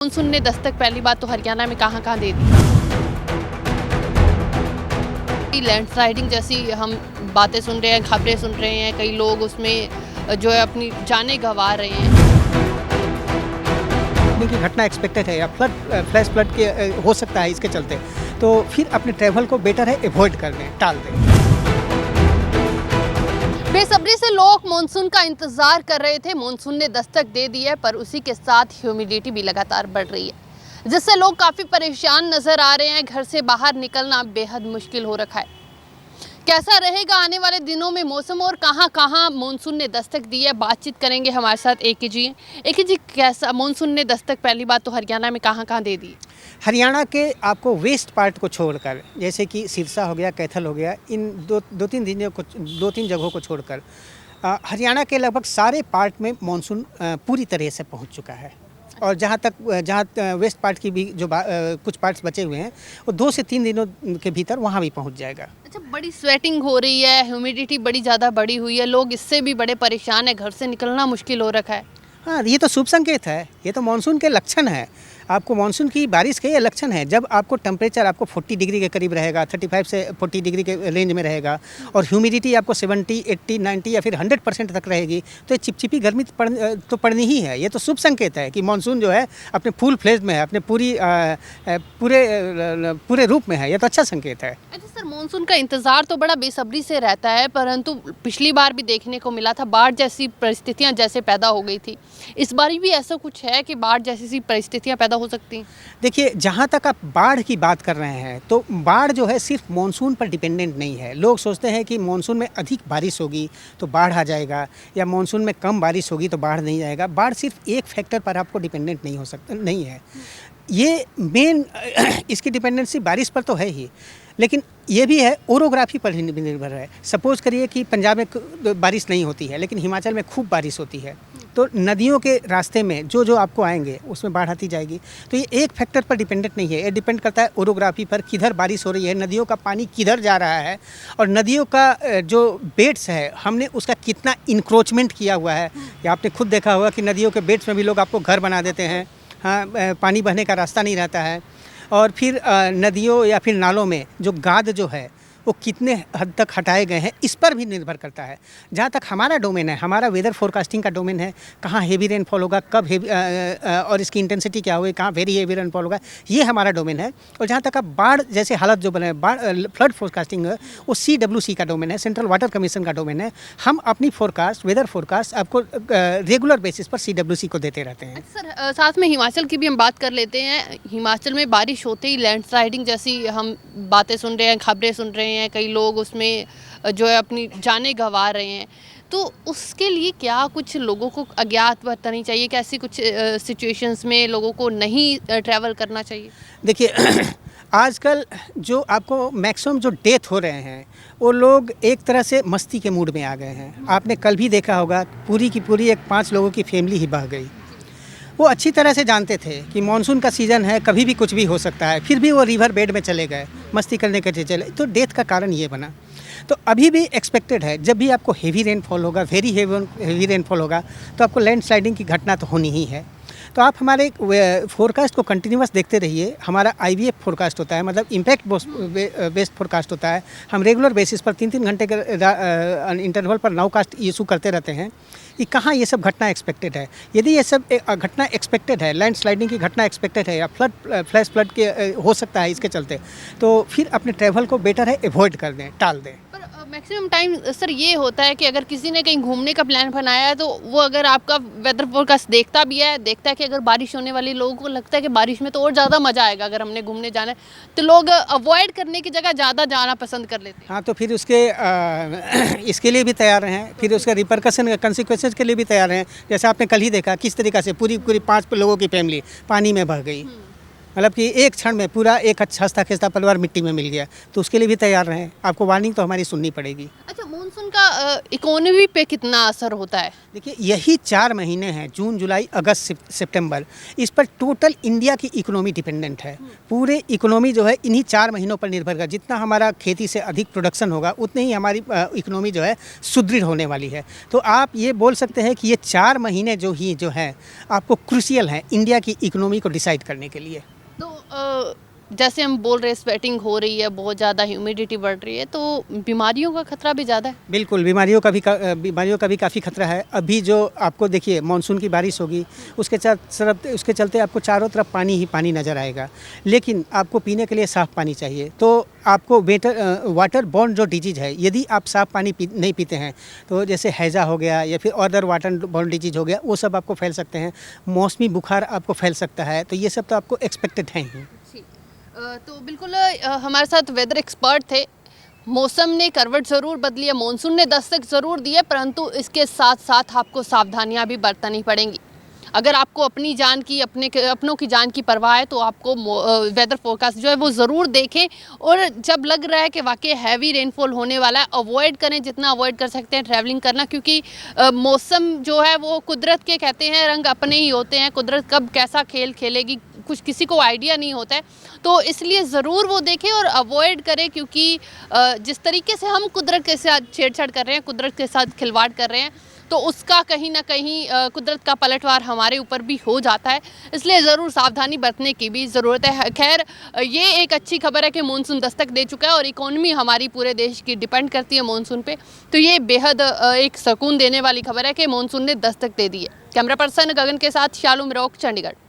Monsoon ने दस्तक पहली बात तो हरियाणा में कहाँ दे दी। लैंडस्लाइडिंग जैसी हम बातें सुन रहे हैं, खबरें सुन रहे हैं, कई लोग उसमें जो है अपनी जानें गंवा रहे हैं। की घटना एक्सपेक्टेड है या फ्लैश फ्लड के हो सकता है, इसके चलते तो फिर अपने ट्रैवल को बेटर है अवॉइड कर दें, टाल दें। बेसब्री से लोग मानसून का इंतजार कर रहे थे। मानसून ने दस्तक दे दी है, पर उसी के साथ ह्यूमिडिटी भी लगातार बढ़ रही है, जिससे लोग काफ़ी परेशान नजर आ रहे हैं। घर से बाहर निकलना बेहद मुश्किल हो रखा है। कैसा रहेगा आने वाले दिनों में मौसम और कहां कहां मानसून ने दस्तक दी है, बातचीत करेंगे हमारे साथ ए के जी कैसा मानसून ने दस्तक पहली बात तो हरियाणा में कहां दे दी? हरियाणा के आपको वेस्ट पार्ट को छोड़कर, जैसे कि सिरसा हो गया, कैथल हो गया, इन दो तीन जगहों को छोड़कर हरियाणा के लगभग सारे पार्ट में मानसून पूरी तरह से पहुंच चुका है। और जहाँ वेस्ट पार्ट की भी जो कुछ पार्ट्स बचे हुए हैं, वो 2 से 3 दिनों के भीतर वहाँ भी पहुँच जाएगा। अच्छा, बड़ी स्वेटिंग हो रही है, ह्यूमिडिटी बड़ी ज़्यादा बढ़ी हुई है, लोग इससे भी बड़े परेशान है, घर से निकलना मुश्किल हो रखा है। हाँ, ये तो शुभ संकेत है, ये तो मानसून के लक्षण है। आपको मानसून की बारिश के ये लक्षण है। जब आपको टेम्परेचर आपको 40 डिग्री के करीब रहेगा, 35 से 40 डिग्री के रेंज में रहेगा, और ह्यूमिडिटी आपको 70, 80, 90 या फिर 100% तक रहेगी, तो ये चिपचिपी गर्मी तो पड़नी ही है। ये तो शुभ संकेत है कि मानसून जो है अपने फुल फ्लेज में है, अपने पूरे रूप में है। ये तो अच्छा संकेत है। अच्छा सर, मानसून का इंतज़ार तो बड़ा बेसब्री से रहता है, परंतु पिछली बार भी देखने को मिला था, बाढ़ जैसी परिस्थितियाँ जैसे पैदा हो गई थी। इस बार भी ऐसा कुछ है कि बाढ़ जैसी परिस्थितियाँ पैदा हो सकती हैं? देखिए, जहाँ तक आप बाढ़ की बात कर रहे हैं, तो बाढ़ जो है सिर्फ मानसून पर डिपेंडेंट नहीं है। लोग सोचते हैं कि मानसून में अधिक बारिश होगी तो बाढ़ आ जाएगा, या मानसून में कम बारिश होगी तो बाढ़ नहीं आएगा। बाढ़ सिर्फ एक फैक्टर पर आपको डिपेंडेंट नहीं है। ये मेन इसकी डिपेंडेंसी बारिश पर तो है ही, लेकिन ये भी है ओरोग्राफी पर ही निर्भर है। सपोज करिए कि पंजाब में बारिश नहीं होती है, लेकिन हिमाचल में खूब बारिश होती है, तो नदियों के रास्ते में जो आपको आएंगे उसमें बाढ़ आती जाएगी। तो ये एक फैक्टर पर डिपेंडेंट नहीं है, ये डिपेंड करता है ओरोग्राफी पर, किधर बारिश हो रही है, नदियों का पानी किधर जा रहा है, और नदियों का जो बेड्स है हमने उसका कितना इंक्रोचमेंट किया हुआ है। या आपने खुद देखा होगा कि नदियों के बेड्स में भी लोग आपको घर बना देते हैं। हाँ, पानी बहने का रास्ता नहीं रहता है। और फिर नदियों या फिर नालों में जो गाद जो है वो कितने हद तक हटाए गए हैं, इस पर भी निर्भर करता है। जहाँ तक हमारा डोमेन है, हमारा वेदर फोरकास्टिंग का डोमेन है, कहाँ हेवी रेनफॉल होगा, कब हेवी और इसकी इंटेंसिटी क्या होगी, कहाँ वेरी हेवी रेनफॉल होगा, ये हमारा डोमेन है। और जहाँ तक अब बाढ़ जैसे हालत जो बने, फ्लड फोरकास्टिंग है, वो CWC का डोमेन है, सेंट्रल वाटर कमीशन का डोमेन है। हम अपनी फोरकास्ट, वेदर फोरकास्ट आपको रेगुलर बेसिस पर CWC को देते रहते हैं। सर, साथ में हिमाचल की भी हम बात कर लेते हैं। हिमाचल में बारिश होते ही लैंडस्लाइडिंग जैसी हम बातें सुन रहे हैं, खबरें सुन रहे हैं, कई लोग उसमें जो है अपनी जानें गंवा रहे हैं, तो उसके लिए क्या कुछ लोगों को अज्ञात बरतनी चाहिए? क्या ऐसी कुछ सिचुएशंस में लोगों को नहीं ट्रैवल करना चाहिए? देखिए, आजकल जो आपको मैक्सिमम जो डेथ हो रहे हैं, वो लोग एक तरह से मस्ती के मूड में आ गए हैं। आपने कल भी देखा होगा, पूरी की पूरी एक 5 लोगों की फैमिली ही बह गई। वो अच्छी तरह से जानते थे कि मानसून का सीज़न है, कभी भी कुछ भी हो सकता है, फिर भी वो रिवर बेड में चले गए, मस्ती करने के लिए चले, तो डेथ का कारण ये बना। तो अभी भी एक्सपेक्टेड है, जब भी आपको हेवी रेनफॉल होगा, वेरी हेवी रेनफॉल होगा, तो आपको लैंडस्लाइडिंग की घटना तो होनी ही है। तो आप हमारे फोरकास्ट को कंटिन्यूस देखते रहिए। हमारा IVF फोरकास्ट होता है, मतलब इम्पैक्ट बेस्ड फोरकास्ट होता है। हम रेगुलर बेसिस पर 3-3 घंटे के इंटरवल पर नाउकास्ट इशू करते रहते हैं कि कहाँ ये सब घटना एक्सपेक्टेड है। यदि ये सब घटना एक्सपेक्टेड है, लैंडस्लाइडिंग की घटना एक्सपेक्टेड है, या फ्लैश फ्लड के हो सकता है, इसके चलते तो फिर अपने ट्रैवल को बेटर है अवॉइड कर दें, टाल दें। मैक्सिमम टाइम सर ये होता है कि अगर किसी ने कहीं घूमने का प्लान बनाया है, तो वो अगर आपका वेदर फोरकास्ट देखता है कि अगर बारिश होने वाली, लोगों को लगता है कि बारिश में तो और ज़्यादा मज़ा आएगा, अगर हमने घूमने जाना है, तो लोग अवॉइड करने की जगह ज़्यादा जाना पसंद कर लेते हैं। हाँ, तो फिर इसके लिए भी तैयार हैं, फिर उसके रिपरकशन कंसिक्वेंसेस के लिए भी तैयार हैं। जैसे आपने कल ही देखा किस तरीक़ा से पूरी 5 लोगों की फैमिली पानी में बह गई। मतलब कि एक क्षण में पूरा एक हंसता खेसता परिवार मिट्टी में मिल गया। तो उसके लिए भी तैयार रहें, आपको वार्निंग तो हमारी सुननी पड़ेगी। अच्छा, मानसून का इकोनॉमी पे कितना असर होता है? देखिए, यही 4 महीने हैं, जून, जुलाई, अगस्त, सितंबर, इस पर टोटल इंडिया की इकोनॉमी डिपेंडेंट है। पूरे इकोनॉमी जो है इन्हीं 4 महीनों पर निर्भर कर, जितना हमारा खेती से अधिक प्रोडक्शन होगा उतनी ही हमारी इकोनॉमी जो है सुदृढ़ होने वाली है। तो आप ये बोल सकते हैं कि ये 4 महीने जो है आपको क्रूशियल हैं इंडिया की इकोनॉमी को डिसाइड करने के लिए। तो जैसे हम बोल रहे हैं स्वेटिंग हो रही है, बहुत ज़्यादा ह्यूमिडिटी बढ़ रही है, तो बीमारियों का खतरा भी ज़्यादा है? बिल्कुल, बीमारियों का भी काफ़ी खतरा है। अभी जो आपको देखिए मानसून की बारिश होगी, उसके चलते आपको चारों तरफ पानी ही पानी नज़र आएगा, लेकिन आपको पीने के लिए साफ़ पानी चाहिए। तो आपको वाटर बॉर्न जो डिजीज़ है, यदि आप साफ़ पानी नहीं पीते हैं तो जैसे हैज़ा हो गया या फिर अदर वाटर बॉर्न डिजीज़ हो गया, वो सब आपको फैल सकते हैं। मौसमी बुखार आपको फैल सकता है, तो ये सब तो आपको एक्सपेक्टेड हैं ही। तो बिल्कुल हमारे साथ वेदर एक्सपर्ट थे। मौसम ने करवट ज़रूर बदली है, मानसून ने दस्तक ज़रूर दी है, परंतु इसके साथ साथ आपको सावधानियां भी बरतनी पड़ेंगी। अगर आपको अपनी जान की अपनों की जान की परवाह है तो आपको वेदर फोरकास्ट जो है वो ज़रूर देखें, और जब लग रहा है कि वाकई हैवी रेनफॉल होने वाला है, अवॉइड करें जितना अवॉइड कर सकते हैं ट्रैवलिंग करना, क्योंकि मौसम जो है वो कुदरत के कहते हैं रंग अपने ही होते हैं। कुदरत कब कैसा खेल खेलेगी कुछ किसी को आइडिया नहीं होता है, तो इसलिए ज़रूर वो देखें और अवॉइड करें, क्योंकि जिस तरीके से हम कुदरत के साथ छेड़छाड़ कर रहे हैं, कुदरत के साथ खिलवाड़ कर रहे हैं, तो उसका कहीं ना कहीं कुदरत का पलटवार हमारे ऊपर भी हो जाता है। इसलिए ज़रूर सावधानी बरतने की भी ज़रूरत है। खैर, ये एक अच्छी खबर है कि मानसून दस्तक दे चुका है और इकोनॉमी हमारी पूरे देश की डिपेंड करती है मानसून पे, तो ये बेहद एक सुकून देने वाली खबर है कि मानसून ने दस्तक दे दी है। कैमरा पर्सन गगन के साथ शालू मिरोक, चंडीगढ़।